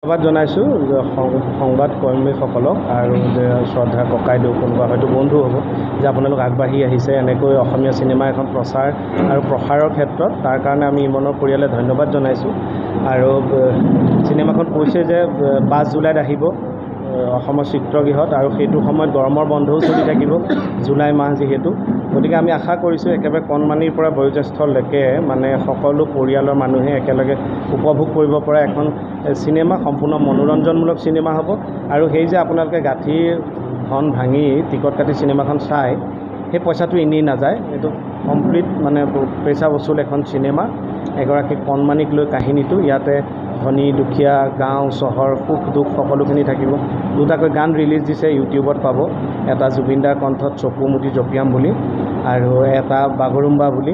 ধন্যবাদ জনাইছোঁ সংবাদ কৰ্মীসকলক আৰু যে শ্ৰদ্ধা ককাইদেউ কোনোবা হয়তো বন্ধু হ'ব যে আপোনালোক আগবাঢ়ি আহিছে এনেকৈ অসমীয়া চিনেমা এখন প্ৰচাৰ আৰু প্ৰসাৰৰ ক্ষেত্ৰত তাৰ কাৰণে আমি ইমনৰ পৰিয়ালে ধন্যবাদ জনাইছোঁ আৰু চিনেমাখন কৈছে যে 5 জুলাইত আহিব অসমৰ চিত্ৰগৃহত আৰু সেইটো সময়ত গৰমৰ বন্ধও চলি থাকিব জুলাই মাহ যিহেতু গতিকে আমি আশা কৰিছোঁ একেবাৰে কণমানিৰ পৰা বয়োজ্যেষ্ঠলৈকে মানে সকলো পৰিয়ালৰ মানুহে একেলগে উপভোগ কৰিব পৰা এখন চিনেমা সম্পূৰ্ণ মনোৰঞ্জনমূলক চিনেমা হ'ব আৰু সেই যে আপোনালোকে গাঁঠিৰ ধন ভাঙি টিকট কাটি চিনেমাখন চাই সেই পইচাটো এনেই নাযায় এইটো কমপ্লিট মানে পইচা বসুল এখন চিনেমা এগৰাকী কণমানিক লৈ কাহিনীটো ইয়াতে ধনী দুখীয়া গাঁও চহৰ সুখ দুখ সকলোখিনি থাকিব দুটাকৈ গান ৰিলিজ দিছে ইউটিউবত পাব এটা জুবিনদাৰ কণ্ঠত চকু মুদি জপিয়াম বুলি আৰু এটা বাগৰুম্বা বুলি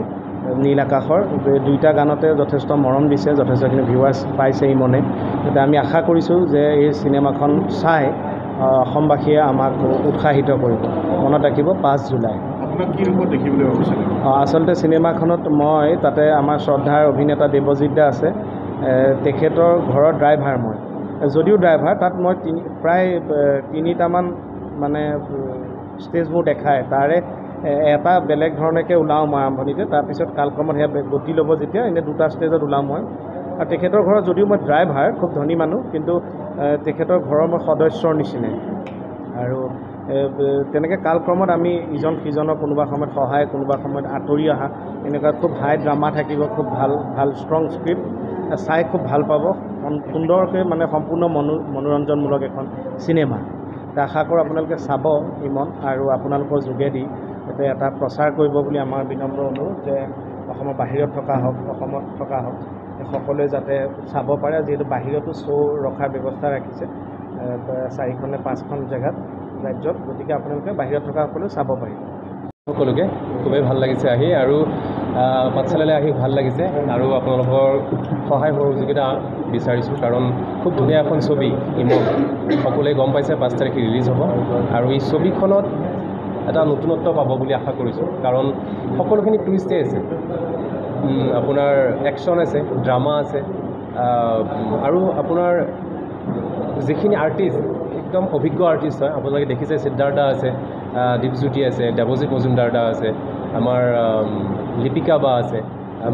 নীল আকাশৰ দুইটা গানতে যথেষ্ট মৰম দিছে যথেষ্টখিনি ভিউৱাৰ্ছ পাইছে ইমনে গতিকে আমি আশা কৰিছোঁ যে এই চিনেমাখন চাই অসমবাসীয়ে আমাক উৎসাহিত কৰিব মনত ৰাখিব 5 জুলাই কি ৰূপত দেখিবলৈ বিচাৰিছে আচলতে চিনেমাখনত মই তাতে আমাৰ শ্ৰদ্ধাৰ অভিনেতা দেৱজিৎ দা আছে তেখেতৰ ঘৰৰ ড্ৰাইভাৰ মই যদিও ড্ৰাইভাৰ তাত মই প্ৰায় 3টামান মানে ষ্টেজ মোৰ দেখায় তাৰে এটা বেলেগ ধৰণেকৈ ওলাওঁ মই আৰম্ভণিতে তাৰপিছত কালক্ৰমত সেয়া গতি ল'ব যেতিয়া এনে 2টা ষ্টেজত ওলাওঁ মই আৰু তেখেতৰ ঘৰত যদিও মই ড্ৰাইভাৰ খুব ধনী মানুহ কিন্তু তেখেতৰ ঘৰৰ মই সদস্যৰ নিচিনাই আৰু তেনেকৈ কালক্ৰমত আমি ইজন সিজনৰ কোনোবা সময়ত সহায় কোনোবা সময়ত আঁতৰি অহা এনেকুৱা খুব হাই ড্ৰামা থাকিব খুব ভাল ষ্ট্ৰং স্ক্ৰিপ্ট চাই খুব ভাল পাব সুন্দৰকৈ মানে সম্পূৰ্ণ মনোৰঞ্জনমূলক এখন চিনেমা আশা কৰোঁ আপোনালোকে চাব ইমন আৰু আপোনালোকৰ যোগেদি যাতে এটা প্ৰচাৰ কৰিব বুলি আমাৰ বিনম্ৰ অনুৰোধ যে অসমৰ বাহিৰত থকা হওক অসমত থকা হওক সকলোৱে যাতে চাব পাৰে যিহেতু বাহিৰতো শ্ব' ৰখাৰ ব্যৱস্থা ৰাখিছে 4খন নে 5খন জেগাত ৰাজ্যত গতিকে আপোনালোকে বাহিৰত থকা সকলোৱে চাব পাৰিব সকলোকে খুবেই ভাল লাগিছে আহি আৰু পাঠশালালৈ আহি ভাল লাগিছে আৰু আপোনালোকৰ সহায় সহযোগিতা বিচাৰিছোঁ কাৰণ খুব ধুনীয়া এখন ছবি ইমন সকলোৱে গম পাইছে 5 তাৰিখে ৰিলিজ হ'ব আৰু এই ছবিখনত এটা নতুনত্ব পাব বুলি আশা কৰিছোঁ কাৰণ সকলোখিনি টুইষ্টে আছে আপোনাৰ একশ্যন আছে ড্ৰামা আছে আৰু আপোনাৰ যিখিনি আৰ্টিষ্ট একদম অভিজ্ঞ আৰ্টিষ্ট হয় আপোনালোকে দেখিছে সিদ্ধাৰ্থা আছে দীপজ্যোতি আছে দেৱজিৎ মজুমদাৰ দা আছে আমাৰ লিপিকা বা আছে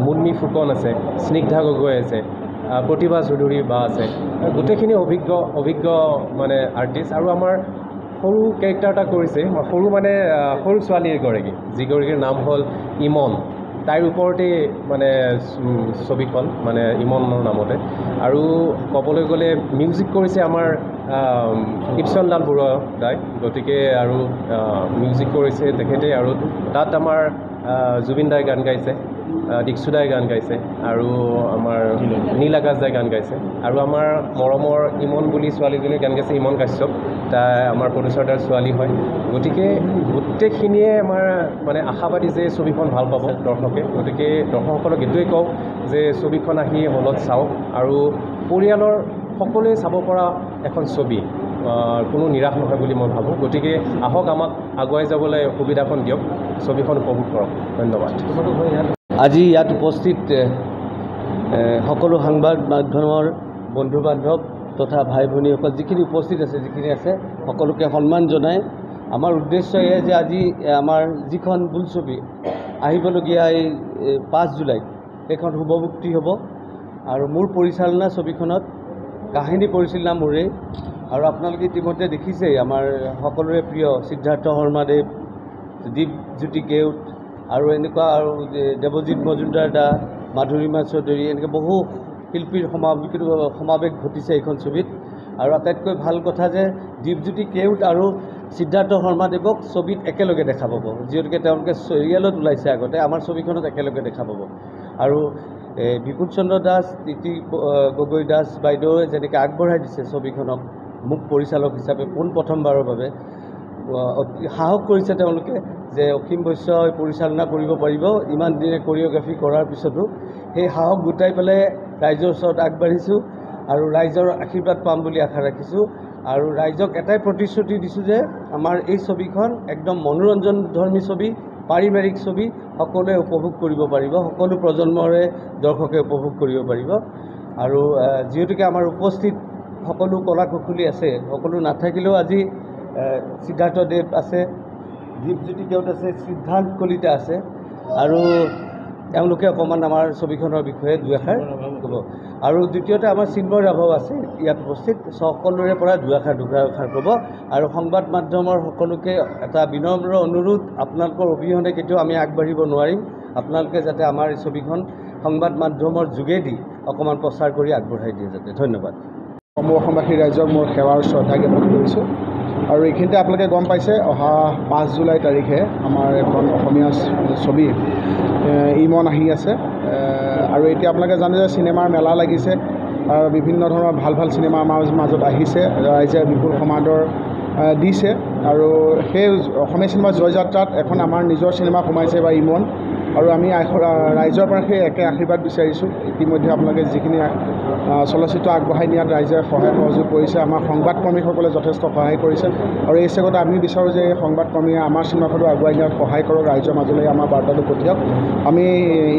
মুন্নি ফুকন আছে স্নিগ্ধা গগৈ আছে প্ৰতিভা চৌধুৰী বা আছে গোটেইখিনি অভিজ্ঞ মানে আৰ্টিষ্ট আৰু আমাৰ সৰু কেৰেক্টাৰ এটা কৰিছে সৰু মানে সৰু ছোৱালী এগৰাকী যিগৰাকীৰ নাম হ'ল ইমন তাইৰ ওপৰতে মানে ছবিখন মানে ইমনৰ নামতে আৰু ক'বলৈ গ'লে মিউজিক কৰিছে আমাৰ ইপচন লাল বৰুৱা দাই গতিকে আৰু মিউজিক কৰিছে তেখেতে আৰু তাত আমাৰ জুবিন দাই গান গাইছে দীক্ষু দাই গান গাইছে আৰু আমাৰ নীল আকাশ দাই গান গাইছে আৰু আমাৰ মৰমৰ ইমন বুলি ছোৱালীজনীৰ গান গাইছে ইমন কাশ্যপ তাই আমাৰ প্ৰডিউচাৰ দাৰ ছোৱালী হয় গতিকে গোটেইখিনিয়ে আমাৰ মানে আশাবাদী যে ছবিখন ভাল পাব দৰ্শকে গতিকে দৰ্শকসকলক এইটোৱে কওঁ যে ছবিখন আহি হলত চাওক আৰু পৰিয়ালৰ সকলোৱে চাব পৰা এখন ছবি কোনো নিৰাশ নহয় বুলি মই ভাবোঁ গতিকে আহক আমাক আগুৱাই যাবলৈ সুবিধাখন দিয়ক ছবিখন উপভোগ কৰক ধন্যবাদ আজি ইয়াত উপস্থিত সকলো সাংবাদ মাধ্যমৰ বন্ধু বান্ধৱ তথা ভাই ভনীসকল যিখিনি উপস্থিত আছে যিখিনি আছে সকলোকে সন্মান জনাই আমাৰ উদ্দেশ্য এয়ে যে আজি আমাৰ যিখন বোলছবি আহিবলগীয়া এই 5 জুলাইত সেইখন শুভমুক্তি হ'ব আৰু মোৰ পৰিচালনা ছবিখনত কাহিনী পৰিচালনা মোৰেই আৰু আপোনালোকে ইতিমধ্যে দেখিছেই আমাৰ সকলোৰে প্ৰিয় সিদ্ধাৰ্থ শৰ্মাদেৱ দীপজ্যোতি কেওট আৰু এনেকুৱা আৰু দেৱজিৎ মজুমদাৰ দা মাধুৰীমা চৌধুৰী এনেকৈ বহু শিল্পীৰ সমাৱেশ ঘটিছে এইখন ছবিত আৰু আটাইতকৈ ভাল কথা যে দীপজ্যোতি কেওট আৰু সিদ্ধাৰ্থ শৰ্মাদেৱক ছবিত একেলগে দেখা পাব যিহেতুকে তেওঁলোকে চিৰিয়েলত ওলাইছে আগতে আমাৰ ছবিখনত একেলগে দেখা পাব আৰু বিপুল চন্দ্ৰ দাস তিতি গগৈ দাস বাইদেৱে যেনেকৈ আগবঢ়াই দিছে ছবিখনক মুখ পৰিচালক হিচাপে পোনপ্ৰথমবাৰৰ বাবে সাহস কৰিছে তেওঁলোকে যে অসীম বৈশ্যই পৰিচালনা কৰিব পাৰিব ইমান দিনে কোৰিঅ'গ্ৰাফি কৰাৰ পিছতো সেই সাহস গোটাই পেলাই ৰাইজৰ ওচৰত আগবাঢ়িছোঁ আৰু ৰাইজৰ আশীৰ্বাদ পাম বুলি আশা ৰাখিছোঁ আৰু ৰাইজক এটাই প্ৰতিশ্ৰুতি দিছোঁ যে আমাৰ এই ছবিখন একদম মনোৰঞ্জনধৰ্মী ছবি পাৰিবাৰিক ছবি সকলোৱে উপভোগ কৰিব পাৰিব সকলো প্ৰজন্মৰে দৰ্শকে উপভোগ কৰিব পাৰিব আৰু যিহেতুকে আমাৰ উপস্থিত সকলো কলা কুশলী আছে, সকলো নাথাকিলেও আজি সিদ্ধাৰ্থ দেৱ আছে, দীপজ্যোতি দেউত আছে, সিদ্ধান্ত কলিতা আছে, আৰু তেওঁলোকে অকণমান আমাৰ ছবিখনৰ বিষয়ে দুই এষাৰ ক'ব। আৰু দ্বিতীয়তে আমাৰ চিন্ময় ৰাভাও আছে ইয়াত উপস্থিত, সকলোৰে পৰা দুআষাৰ ক'ব। আৰু সংবাদ মাধ্যমৰ সকলোকে এটা বিনম্ৰ অনুৰোধ, আপোনালোকৰ অবিহনে কেতিয়াও আমি আগবাঢ়িব নোৱাৰিম। আপোনালোকে যাতে আমাৰ এই ছবিখন সংবাদ মাধ্যমৰ যোগেদি অকণমান প্ৰচাৰ কৰি আগবঢ়াই দিয়ে যাতে। ধন্যবাদ। অসমবাসী ৰাইজক মোৰ সেৱাৰ শ্ৰদ্ধা জ্ঞাপন কৰিছোঁ। আৰু এইখিনিতে আপোনালোকে গম পাইছে, অহা 5 জুলাই তাৰিখে আমাৰ এখন অসমীয়া ছবি ইমন আহি আছে। আৰু এতিয়া আপোনালোকে জানে যে চিনেমাৰ মেলা লাগিছে আৰু বিভিন্ন ধৰণৰ ভাল ভাল চিনেমা আমাৰ মাজত আহিছে, ৰাইজে বিপুল সমাদৰ দিছে। আৰু সেই অসমীয়া চিনেমাৰ জয়যাত্ৰাত এখন আমাৰ নিজৰ চিনেমা সোমাইছে বা ইমন, আৰু আমি ৰাইজৰ পৰা সেই একে আশীৰ্বাদ বিচাৰিছোঁ। ইতিমধ্যে আপোনালোকে যিখিনি চলচ্চিত্ৰ আগবঢ়াই নিয়াত ৰাইজে সহায় সহযোগ কৰিছে, আমাৰ সংবাদকৰ্মীসকলে যথেষ্ট সহায় কৰিছে। আৰু এই চেগতে আমি বিচাৰোঁ যে এই সংবাদকৰ্মীয়ে আমাৰ চিনেমাখনো আগুৱাই নিয়াত সহায় কৰক, ৰাইজৰ মাজলৈ আমাৰ বাৰ্তাটো পঠিয়াওক। আমি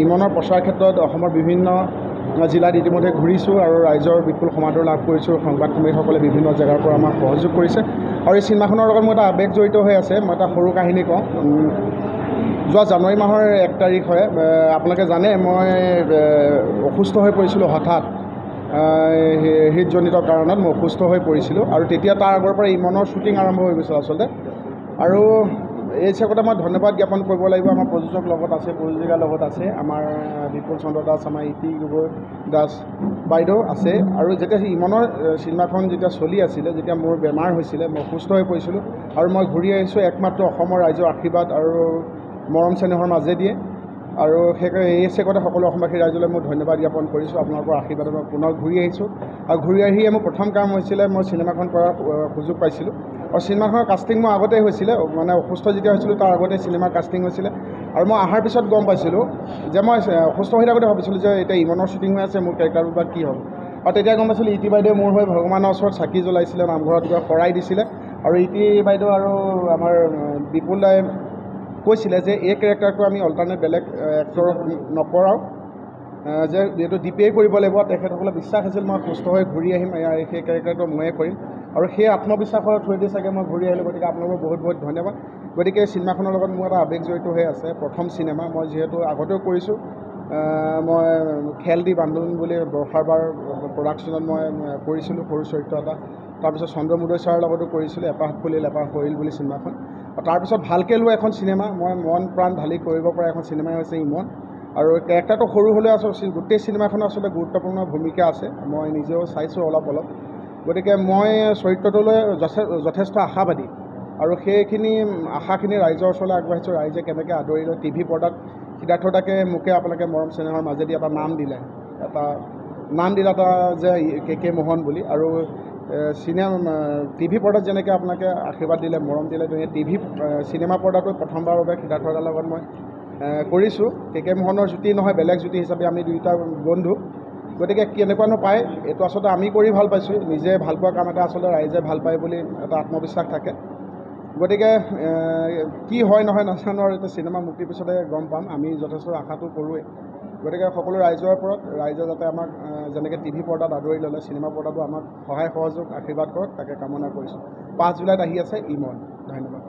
ইমনৰ প্ৰচাৰ ক্ষেত্ৰত অসমৰ বিভিন্ন জিলাত ইতিমধ্যে ঘূৰিছোঁ আৰু ৰাইজৰ বিপুল সমাদৰ লাভ কৰিছোঁ। সংবাদকৰ্মীসকলে বিভিন্ন জেগাৰ পৰা আমাক সহযোগ কৰিছে। আৰু এই চিনেমাখনৰ লগত মোৰ এটা আৱেগ জড়িত হৈ আছে। মই এটা সৰু কাহিনী কওঁ। যোৱা জানুৱাৰী মাহৰ 1 তাৰিখ হয়, আপোনালোকে জানে মই অসুস্থ হৈ পৰিছিলোঁ হঠাৎ, হৃদজনিত কাৰণত মই অসুস্থ হৈ পৰিছিলোঁ। আৰু তেতিয়া তাৰ আগৰ পৰা ইমনৰ শ্বুটিং আৰম্ভ হৈ গৈছিল আচলতে। আৰু এই চেগতে মই ধন্যবাদ জ্ঞাপন কৰিব লাগিব, আমাৰ প্ৰযোজক লগত আছে, প্ৰযোজিকাৰ লগত আছে, আমাৰ বিপুল চন্দ্ৰ দাস, আমাৰ ইতি গগৈ দাস বাইদেউ আছে। আৰু যেতিয়া ইমনৰ চিনেমাখন যেতিয়া চলি আছিলে, যেতিয়া মোৰ বেমাৰ হৈছিলে, মই অসুস্থ হৈ পৰিছিলোঁ আৰু মই ঘূৰি আহিছোঁ একমাত্ৰ অসমৰ ৰাইজৰ আশীৰ্বাদ আৰু মৰম চেনেহৰ মাজেদিয়ে। আৰু এই চেগতে সকলো অসমবাসী ৰাইজলৈ মই ধন্যবাদ জ্ঞাপন কৰিছোঁ। আপোনালোকৰ আশীৰ্বাদত মই পুনৰ ঘূৰি আহিছোঁ। আৰু ঘূৰি আহিয়ে মোৰ প্ৰথম কাম হৈছিলে, মই চিনেমাখন কৰাৰ সুযোগ পাইছিলোঁ। আৰু চিনেমাখনৰ কাষ্টিং মোৰ আগতেই হৈছিলে, মানে অসুস্থ যেতিয়া হৈছিলোঁ তাৰ আগতে চিনেমাৰ কাষ্টিং হৈছিলে। আৰু মই অহাৰ পিছত গম পাইছিলোঁ যে মই অসুস্থ হৈ থাকোঁতে ভাবিছিলোঁ যে এতিয়া ইমনৰ শ্বুটিং হৈ আছে, মোৰ কেৰেক্টাৰটো বা কি হ'ব। আৰু তেতিয়া গম পাইছিলোঁ ইতি বাইদেউ মোৰ হৈ ভগৱানৰ ওচৰত চাকি জ্বলাইছিলে, নামঘৰত গৈ শৰাই দিছিলে। আৰু ইতি বাইদেউ আৰু আমাৰ বিপুল দাই কৈছিলে যে এই কেৰেক্টাৰটো আমি অল্টাৰনেট বেলেগ এক্টৰক নকৰাওঁ, যে এইটো দীপেই কৰিব লাগিব। তেখেতসকলে বিশ্বাস আছিল মই সুস্থ হৈ ঘূৰি আহিম, সেই কেৰেক্টাৰটো ময়ে কৰিম। আৰু সেই আত্মবিশ্বাসৰ থ্ৰুৱেদি চাগে মই ঘূৰি আহিলোঁ। গতিকে আপোনালোকক বহুত বহুত ধন্যবাদ। গতিকে চিনেমাখনৰ লগত মোৰ এটা আৱেগ জড়িত হৈ আছে। প্ৰথম চিনেমা, মই যিহেতু আগতেও কৰিছোঁ, মই খেল দি বান্ধোন বুলি বৰ্ষাৰবাৰ প্ৰডাকশ্যনত মই কৰিছিলোঁ সৰু চৰিত্ৰ এটা। তাৰপিছত চন্দ্ৰমোদয় ছাৰৰ লগতো কৰিছিলোঁ, এপাহ ফুলিল এপাহ সৰিল বুলি চিনেমাখন। তাৰপিছত ভালকৈ লোৱা এখন চিনেমা, মই মন প্ৰাণ ঢালি কৰিব পৰা এখন চিনেমাই হৈছে ইমন। আৰু কেৰেক্টাৰটো সৰু হ'লেও আচলতে গোটেই চিনেমাখনৰ আচলতে গুৰুত্বপূৰ্ণ ভূমিকা আছে, মই নিজেও চাইছোঁ অলপ অলপ। গতিকে মই চৰিত্ৰটোলৈ যথেষ্ট আশাবাদী। আৰু সেইখিনি আশাখিনি ৰাইজৰ ওচৰলৈ আগবাঢ়িছোঁ। ৰাইজে কেনেকৈ আদৰি লয়। টিভি পৰ্দাত সিদ্ধাৰ্থ দাকে মোকে আপোনালোকে মৰম চেনেহৰ মাজেদি এটা নাম দিলে, যে কে মোহন বুলি। আৰু টিভি পৰ্দাত যেনেকৈ আপোনালোকে আশীৰ্বাদ দিলে, মৰম দিলে, চিনেমা পৰ্দাটো প্ৰথমবাৰৰ বাবে সিদ্ধাৰ্থ দাৰ লগত মই কৰিছোঁ। কে মোহনৰ জুতি নহয়, বেলেগ জুতি হিচাপে আমি দুয়োটা বন্ধু। গতিকে কেনেকুৱানো পায়, এইটো আচলতে আমি কৰি ভাল পাইছোঁ। নিজে ভাল পোৱা কাম এটা আচলতে ৰাইজে ভাল পায় বুলি এটা আত্মবিশ্বাস থাকে। গতিকে কি হয় নহয় নাজানো, আৰু এতিয়া চিনেমা মুক্তিৰ পিছতে গম পাম। আমি যথেষ্ট আশাটো কৰোঁৱেই। গতিকে সকলো ৰাইজৰ ওপৰত, ৰাইজে যাতে আমাক যেনেকৈ টিভি পৰ্দাত আদৰি ল'লে, চিনেমা পৰ্দাতো আমাক সহায় সহযোগ আশীৰ্বাদ কৰক, তাকে কামনা কৰিছোঁ। 5 জুলাইত আহি আছে ইমন। ধন্যবাদ।